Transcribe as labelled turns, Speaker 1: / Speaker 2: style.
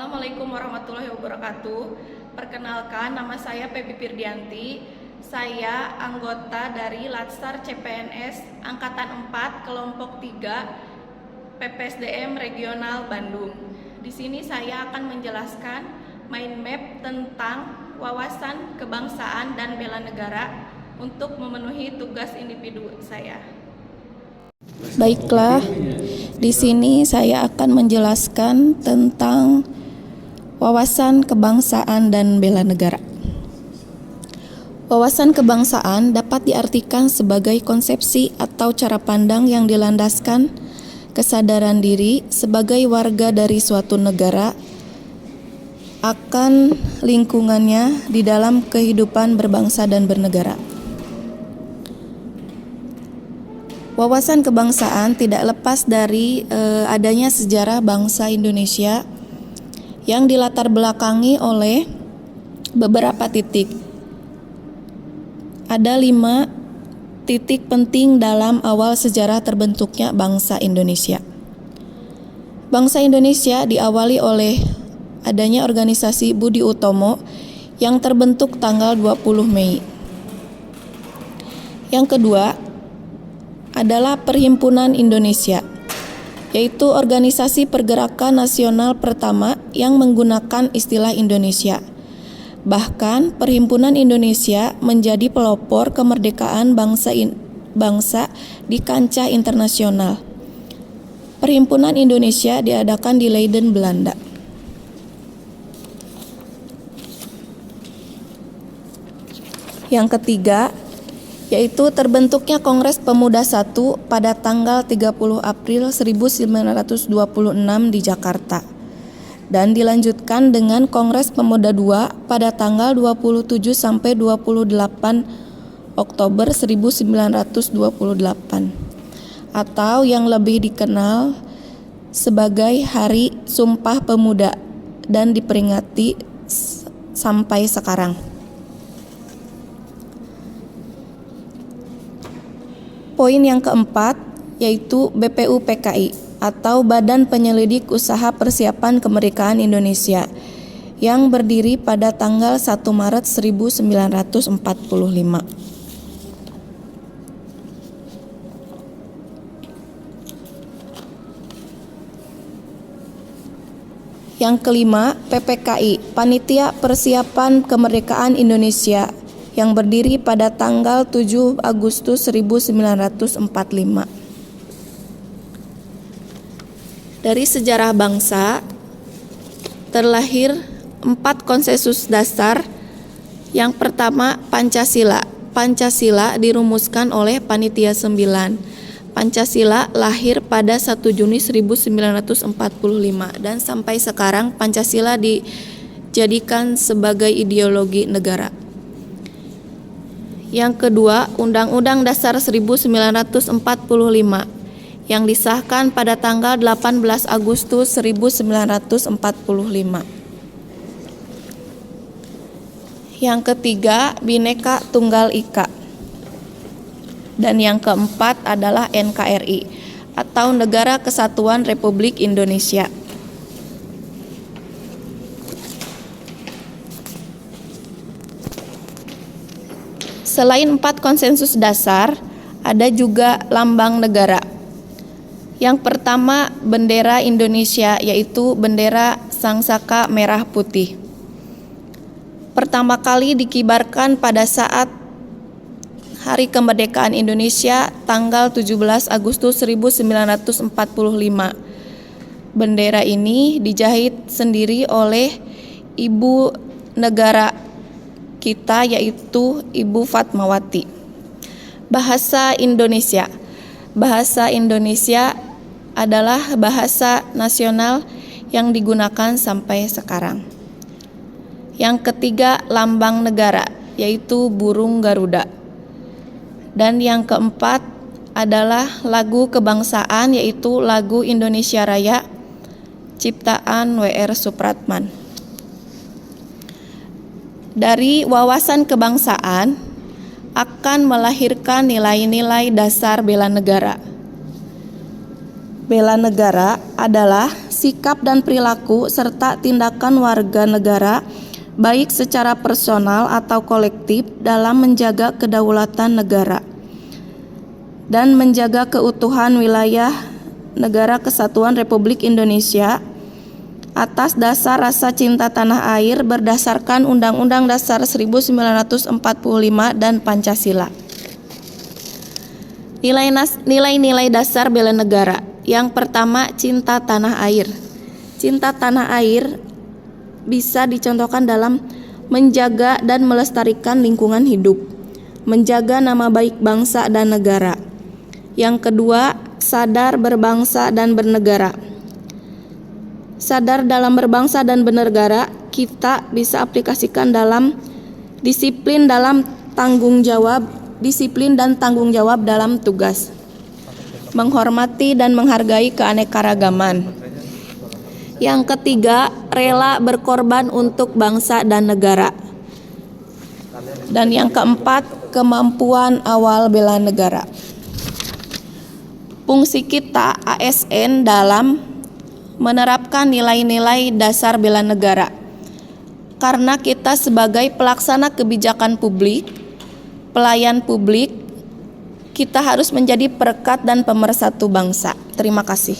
Speaker 1: Assalamualaikum warahmatullahi wabarakatuh. Perkenalkan, nama saya Pepi Firdianti. Saya anggota dari Latsar CPNS Angkatan 4 Kelompok 3 PPSDM Regional Bandung. Di sini saya akan menjelaskan mind map tentang wawasan kebangsaan dan bela negara untuk memenuhi tugas individu saya.
Speaker 2: Baiklah, di sini saya akan menjelaskan tentang wawasan kebangsaan dan bela negara. Wawasan kebangsaan dapat diartikan sebagai konsepsi atau cara pandang yang dilandaskan kesadaran diri sebagai warga dari suatu negara akan lingkungannya di dalam kehidupan berbangsa dan bernegara. Wawasan kebangsaan tidak lepas dari adanya sejarah bangsa Indonesia yang dilatar belakangi oleh beberapa titik. Ada 5 titik penting dalam awal sejarah terbentuknya bangsa Indonesia. Bangsa Indonesia diawali oleh adanya organisasi Budi Utomo yang terbentuk tanggal 20 Mei. Yang kedua adalah Perhimpunan Indonesia, yaitu organisasi pergerakan nasional pertama yang menggunakan istilah Indonesia. Bahkan Perhimpunan Indonesia menjadi pelopor kemerdekaan bangsa di kancah internasional. Perhimpunan Indonesia diadakan di Leiden, Belanda. Yang ketiga yaitu terbentuknya Kongres Pemuda I pada tanggal 30 April 1926 di Jakarta dan dilanjutkan dengan Kongres Pemuda II pada tanggal 27 sampai 28 Oktober 1928 atau yang lebih dikenal sebagai Hari Sumpah Pemuda dan diperingati sampai sekarang. Poin yang keempat yaitu BPUPKI atau Badan Penyelidik Usaha Persiapan Kemerdekaan Indonesia yang berdiri pada tanggal 1 Maret 1945. Yang kelima, PPKI, Panitia Persiapan Kemerdekaan Indonesia yang berdiri pada tanggal 7 Agustus 1945. Dari sejarah bangsa terlahir 4 konsensus dasar. Yang pertama, Pancasila. Pancasila dirumuskan oleh Panitia 9. Pancasila lahir pada 1 Juni 1945 dan sampai sekarang Pancasila dijadikan sebagai ideologi negara. Yang kedua, Undang-Undang Dasar 1945 yang disahkan pada tanggal 18 Agustus 1945. Yang ketiga, Bhinneka Tunggal Ika. Dan yang keempat adalah NKRI atau Negara Kesatuan Republik Indonesia. Selain 4 konsensus dasar, ada juga lambang negara. Yang pertama, bendera Indonesia, yaitu bendera sangsaka merah putih. Pertama kali dikibarkan pada saat Hari Kemerdekaan Indonesia tanggal 17 Agustus 1945. Bendera ini dijahit sendiri oleh ibu negara kita, yaitu Ibu Fatmawati. Bahasa Indonesia. Bahasa Indonesia adalah bahasa nasional yang digunakan sampai sekarang. Yang ketiga, lambang negara, yaitu burung Garuda. Dan yang keempat adalah lagu kebangsaan, yaitu lagu Indonesia Raya ciptaan W.R. Supratman. Dari wawasan kebangsaan akan melahirkan nilai-nilai dasar bela negara. bela negara adalah sikap dan perilaku serta tindakan warga negara baik secara personal atau kolektif dalam menjaga kedaulatan negara dan menjaga keutuhan wilayah Negara Kesatuan Republik Indonesia atas dasar rasa cinta tanah air berdasarkan Undang-Undang Dasar 1945 dan Pancasila. Nilai-nilai dasar bela negara. Yang pertama, cinta tanah air. Cinta tanah air bisa dicontohkan dalam menjaga dan melestarikan lingkungan hidup, menjaga nama baik bangsa dan negara. Yang kedua, sadar berbangsa dan bernegara. Sadar dalam berbangsa dan bernegara kita bisa aplikasikan dalam disiplin dan tanggung jawab dalam tugas. Menghormati dan menghargai keanekaragaman. Yang ketiga, rela berkorban untuk bangsa dan negara. Dan yang keempat, kemampuan awal bela negara. Fungsi kita ASN dalam menerapkan nilai-nilai dasar bela negara. Karena kita sebagai pelaksana kebijakan publik, pelayan publik, kita harus menjadi perekat dan pemersatu bangsa. Terima kasih.